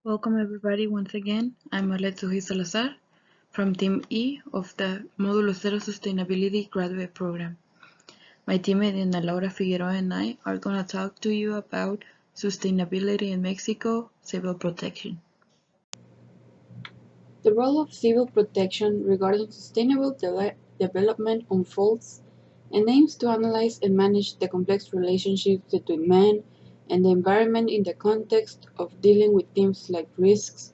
Welcome everybody once again. I'm Aletsuhi Salazar from Team E of the Módulo 0 Sustainability Graduate Program. My teammate Ana Laura Figueroa and I are going to talk to you about sustainability in Mexico, civil protection. The role of civil protection regarding sustainable development unfolds and aims to analyze and manage the complex relationships between man and the environment in the context of dealing with themes like risks,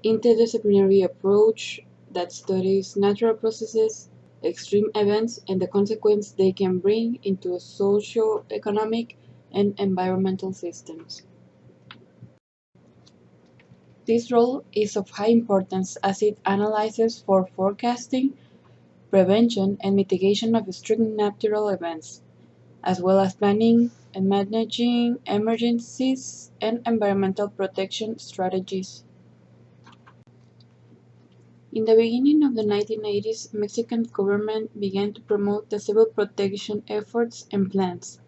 interdisciplinary approach that studies natural processes, extreme events, and the consequence they can bring into socio-economic and environmental systems. This role is of high importance as it analyzes for forecasting, prevention, and mitigation of extreme natural events, as well as planning and managing emergencies and environmental protection strategies. In the beginning of the 1980s, Mexican government began to promote the civil protection efforts and plans.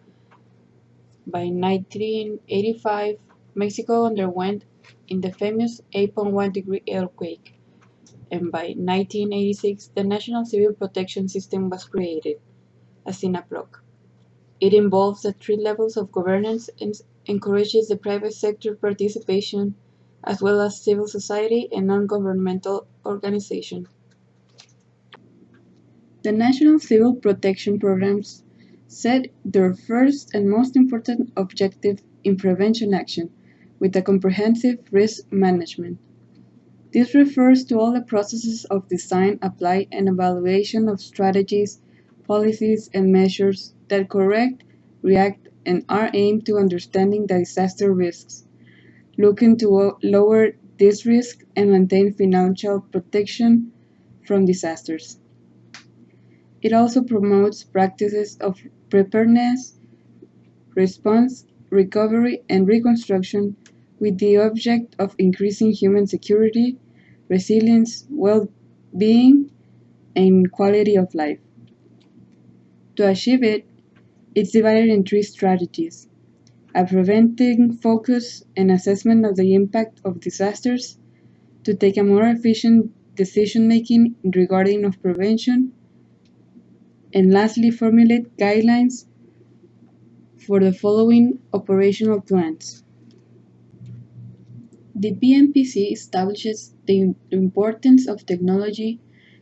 By 1985, Mexico underwent in the famous 8.1-degree earthquake, and by 1986 the National Civil Protection System was created, a SINAPROC. It involves the three levels of governance and encourages the private sector participation, as well as civil society and non-governmental organizations. The National Civil Protection Programs set their first and most important objective in prevention action, with a comprehensive risk management. This refers to all the processes of design, apply, and evaluation of strategies, policies, and measures that correct, react, and are aimed to understanding the disaster risks, looking to lower these risks and maintain financial protection from disasters. It also promotes practices of preparedness, response, recovery, and reconstruction with the object of increasing human security, resilience, well-being, and quality of life. To achieve it, it's divided in three strategies: a preventing focus and assessment of the impact of disasters, to take a more efficient decision-making regarding of prevention, and lastly, formulate guidelines for the following operational plans. The BMPC establishes the importance of technology,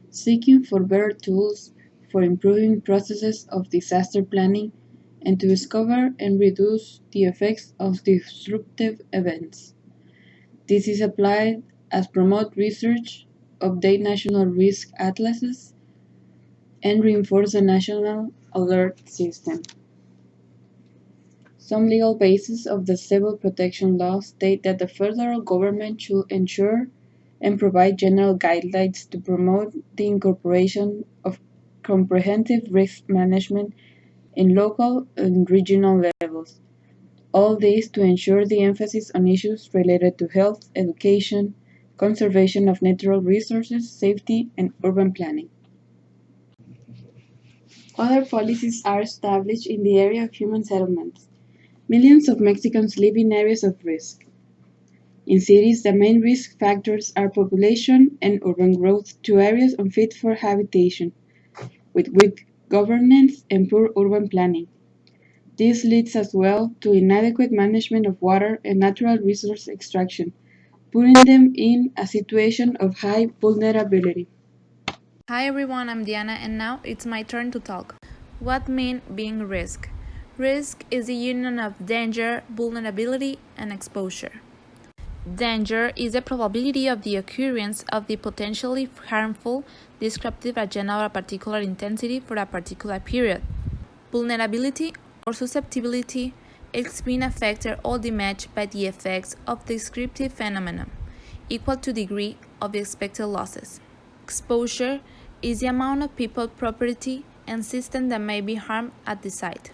seeking for better tools for improving processes of disaster planning and to discover and reduce the effects of disruptive events. This is applied as promote research, update national risk atlases, and reinforce the national alert system. Some legal bases of the civil protection law state that the federal government should ensure and provide general guidelines to promote the incorporation of comprehensive risk management in local and regional levels. All this to ensure the emphasis on issues related to health, education, conservation of natural resources, safety, and urban planning. Other policies are established in the area of human settlements. Millions of Mexicans live in areas of risk. In cities, the main risk factors are population and urban growth to areas unfit for habitation, with weak governance and poor urban planning. This leads as well to inadequate management of water and natural resource extraction, putting them in a situation of high vulnerability. Hi everyone, I'm Diana and now it's my turn to talk. What mean being risk? Risk is the union of danger, vulnerability, and exposure. Danger is the probability of the occurrence of the potentially harmful disruptive agent of a particular intensity for a particular period. Vulnerability or susceptibility is being affected or damaged by the effects of the descriptive phenomenon, equal to degree of the expected losses. Exposure is the amount of people, property, and system that may be harmed at the site.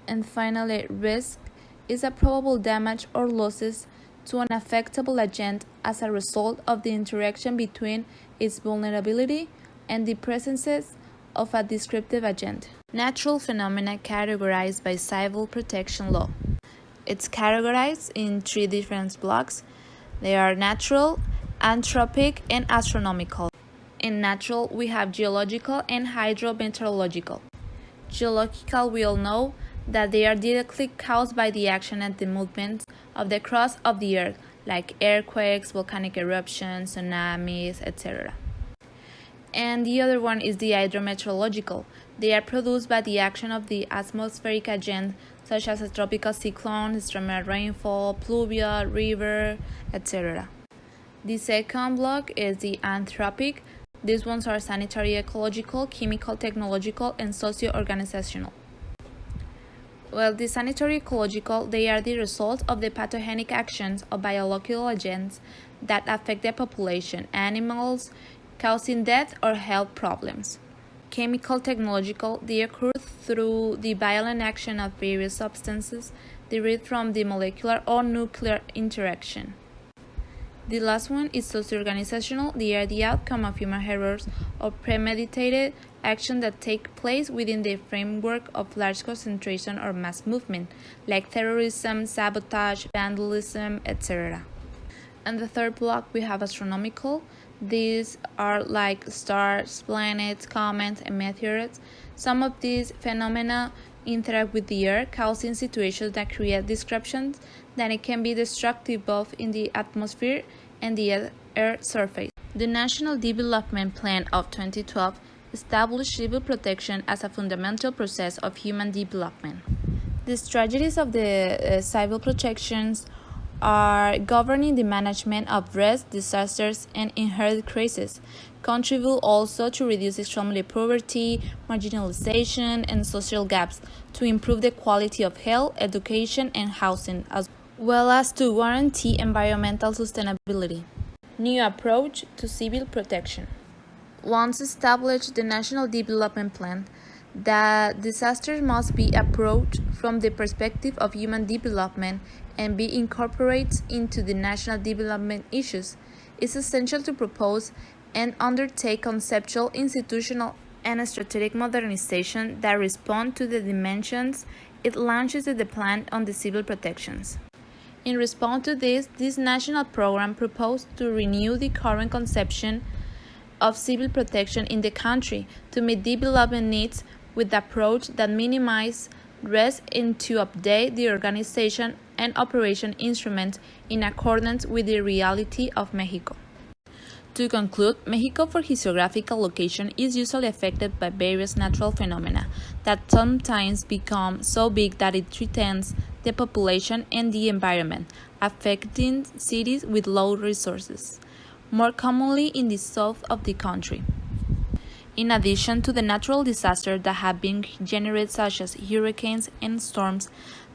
And finally, risk is a probable damage or losses to an affectable agent as a result of the interaction between its vulnerability and the presence of a descriptive agent. Natural phenomena categorized by civil protection law. It's categorized in three different blocks: They are natural, anthropic, and astronomical. In natural, we have geological and hydrometeorological. Geological, we all know that they are directly caused by the action and the movements of the crust of the earth, like earthquakes, volcanic eruptions, tsunamis, etc. And the other one is the hydrometeorological. They are produced by the action of the atmospheric agents such as a tropical cyclone, extreme rainfall, pluvia, river, etc. The second block is the anthropic. These ones are sanitary, ecological, chemical, technological, and socio-organizational. Well, the sanitary ecological, they are the result of the pathogenic actions of biological agents that affect the population, animals, causing death or health problems. Chemical technological, they occur through the violent action of various substances derived from the molecular or nuclear interaction. The last one is socio-organizational. They are the outcome of human errors or premeditated action that take place within the framework of large concentration or mass movement, like terrorism, sabotage, vandalism, etc. And the third block, we have astronomical. These are like stars, planets, comets, and meteorites. Some of these phenomena interact with the Earth, causing situations that create disruptions that it can be destructive both in the atmosphere and the Earth's surface. The National Development Plan of 2012 established civil protection as a fundamental process of human development. The strategies of the civil protections are governing the management of risk, disasters, and inherent crises, contribute also to reduce extremely poverty, marginalization, and social gaps, to improve the quality of health, education, and housing, as well as to guarantee environmental sustainability. New approach to civil protection. Once established the National Development Plan, that disasters must be approached from the perspective of human development and be incorporated into the national development issues. It's essential to propose and undertake conceptual, institutional, and strategic modernization that respond to the dimensions it launches in the plan on the civil protections. In response to this national program proposed to renew the current conception of civil protection in the country to meet development needs with the approach that minimizes risk and to update the organization and operation instruments in accordance with the reality of Mexico. To conclude, Mexico, for its geographical location, is usually affected by various natural phenomena that sometimes become so big that it threatens the population and the environment, affecting cities with low resources, more commonly in the south of the country. In addition to the natural disasters that have been generated, such as hurricanes and storms,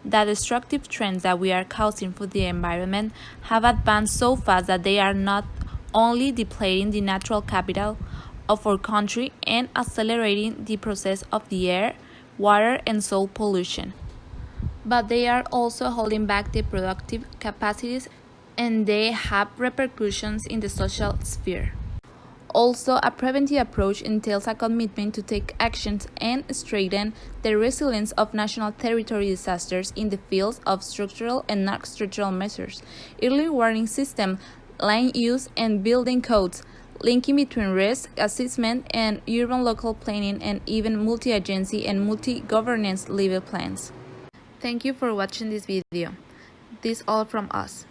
the destructive trends that we are causing for the environment have advanced so fast that they are not only depleting the natural capital of our country and accelerating the process of the air, water, and soil pollution, but they are also holding back the productive capacities, and they have repercussions in the social sphere. Also, a preventive approach entails a commitment to take actions and strengthen the resilience of national territory disasters in the fields of structural and non-structural measures, early warning system, land use and building codes, linking between risk assessment and urban local planning, and even multi-agency and multi-governance level plans. Thank you for watching this video. This all from us.